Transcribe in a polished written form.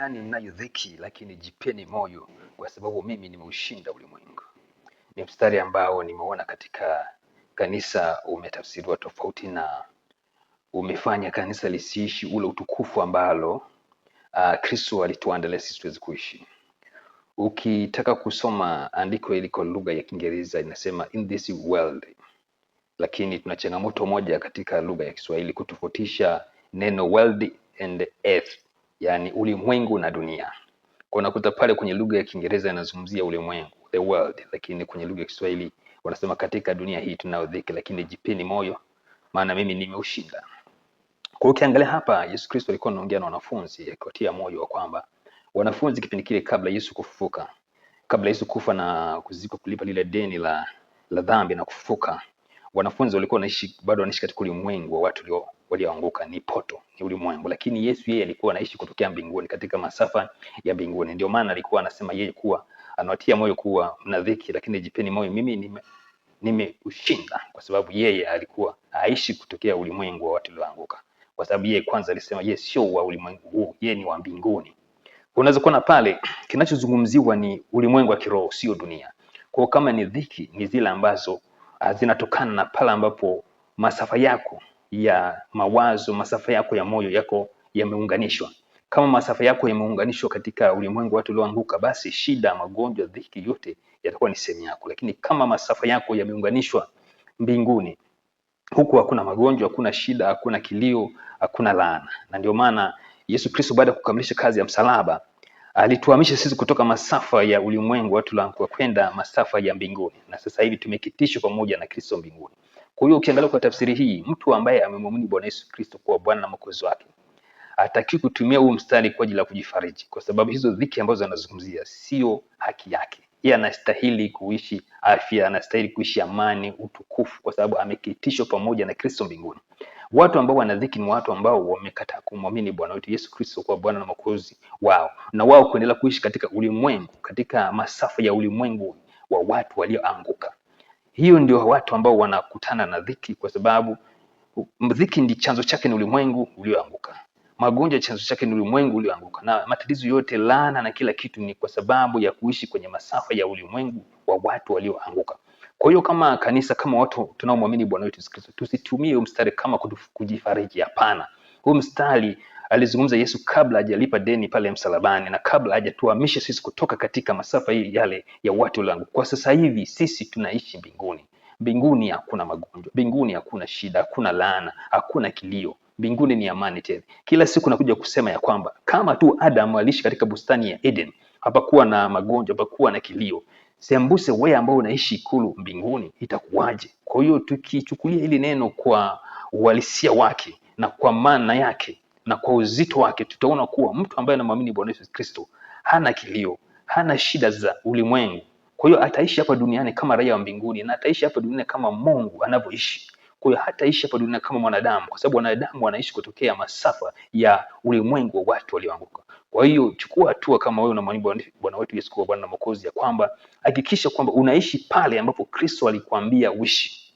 duniani mnayo dhiki, lakini jipeni moyo kwa sababu mimi nimeushinda ulimwengu. Ni mstari ambao nimeona katika kanisa umetafsiriwa tofauti na umefanya kanisa lisiishi ule utukufu ambalo Kristo alituandalia sisi tuweze kuishi. Ukitaka kusoma andiko hili kwa lugha ya Kiingereza inasema in this world, lakini tuna changamoto moja katika lugha ya Kiswahili kutofautisha neno world and earth, yani ulimwengu na dunia. Kwa unakuta pale kwenye lugha ya Kiingereza inazungumzia ulimwengu, the world, lakini kwenye lugha ya Kiswahili wanasema katika dunia hii tunao dhiki, lakini jipeni moyo maana mimi nimeushinda. Kwa ukiangalia hapa Yesu Kristo alikuwa anaongea na wanafunzi akiwatia moyo wa kwamba wanafunzi kipindi kile kabla Yesu kufufuka, kabla Yesu kufa na kuzikwa kulipa lile deni la dhambi na kufufuka, wanafunzi walikuwa bado wanaishi katika ulimwengu wa watu walioanguka, ni poto, ni ulimwengu. Lakini Yesu yeye alikuwa anaishi kutokea mbinguni, katika masafa ya mbinguni. Ndio maana alikuwa anasema yeye kuwa anawatia moyo kuwa mna dhiki, lakini jipeni moyo, mimi nimeushinda, kwa sababu yeye alikuwa aishi kutokea ulimwengu wa watu walioanguka. Kwa sababu yeye kwanza alisema yeye sio wa ulimwengu huu, yeye ni wa mbinguni. Unaweza kuona pale kinachozungumziwa ni ulimwengu wa kiroho, sio dunia. Kwa kama ni dhiki, ni zile ambazo zinatokana na pale ambapo masafa yako ya mawazo, masafa yako ya moyo yako yameunganishwa. Kama masafa yako yameunganishwa katika ulimwengu watu walioanguka, basi shida, magonjwa, dhiki yote yatakuwa ni sehemu yako. Lakini kama masafa yako yameunganishwa mbinguni, huku hakuna magonjwa, hakuna shida, hakuna kilio, hakuna laana. Na ndio maana Yesu Kristo baada ya kukamilisha kazi ya msalaba alituhamisha sisi kutoka masafa ya ulimwengu watu langu kwenda masafa ya mbinguni, na sasa hivi tumekitishwa pamoja na Kristo mbinguni. Kwa hiyo ukiangalia kwa tafsiri hii, mtu ambaye amemwamini Bwana Yesu Kristo kuwa Bwana na Mwokozi wake hatakiwi kutumia huu mstari kwa ajili ya kujifariji, kwa sababu hizo dhiki ambazo anazungumzia sio haki yake. Yeye anastahili kuishi afya, anastahili kuishi amani, utukufu, kwa sababu amekitishwa pamoja na Kristo mbinguni. Watu ambao wana dhiki ni watu ambao wamekataa kumwamini Bwana wetu Yesu Kristo kwa Bwana na Mwokozi wao, na wao kuendelea kuishi katika ulimwengu, katika masafa ya ulimwengu wa watu walioanguka. Hiyo ndio watu ambao wanakutana na dhiki, kwa sababu dhiki ndi chanzo chake ni ulimwengu ulioanguka. Magonjwa chanzo chake ni ulimwengu ulioanguka, na matatizo yote, laana na kila kitu ni kwa sababu ya kuishi kwenye masafa ya ulimwengu wa watu walioanguka. Kwa hiyo kama kanisa, kama watu tunaomwamini Bwana wetu Yesu Kristo, tusitumie huu mstari kama kujifariji. Hapana. Huu mstari alizungumza Yesu kabla hajalipa deni pale msalabani, na kabla hajatuhamisha sisi kutoka katika masafa yale ya watu walioanguka. Kwa sasa hivi sisi tunaishi mbinguni. Mbinguni hakuna magonjwa, mbinguni hakuna shida, hakuna laana, hakuna kilio. Mbinguni ni amani tele. Kila siku nakuja kusema ya kwamba kama tu Adam aliishi katika bustani ya Eden, hapakuwa na magonjwa, hapakuwa na kilio, sembuse wewe ambao unaishi ikulu mbinguni itakuwaje? Kwa hiyo tukichukulia hili neno kwa uhalisia wake na kwa maana yake na kwa uzito wake, tutaona kuwa mtu ambaye anamwamini Bwana Yesu Kristo hana kilio, hana shida za ulimwengu. Kwa hiyo ataishi hapa duniani kama raia wa mbinguni, na ataishi hapa duniani kama Mungu anavyoishi. Kwa hiyo hataishi hapa duniani kama mwanadamu, kwa sababu wanadamu wanaishi kutokea masafa ya ulimwengu wa watu walioanguka. Kwa hiyo chukua hatua kama wewe unamwamini Bwana wetu Yesu kuwa Bwana na Mwokozi, ya kwamba hakikisha kwamba unaishi pale ambapo Kristo alikwambia uishi.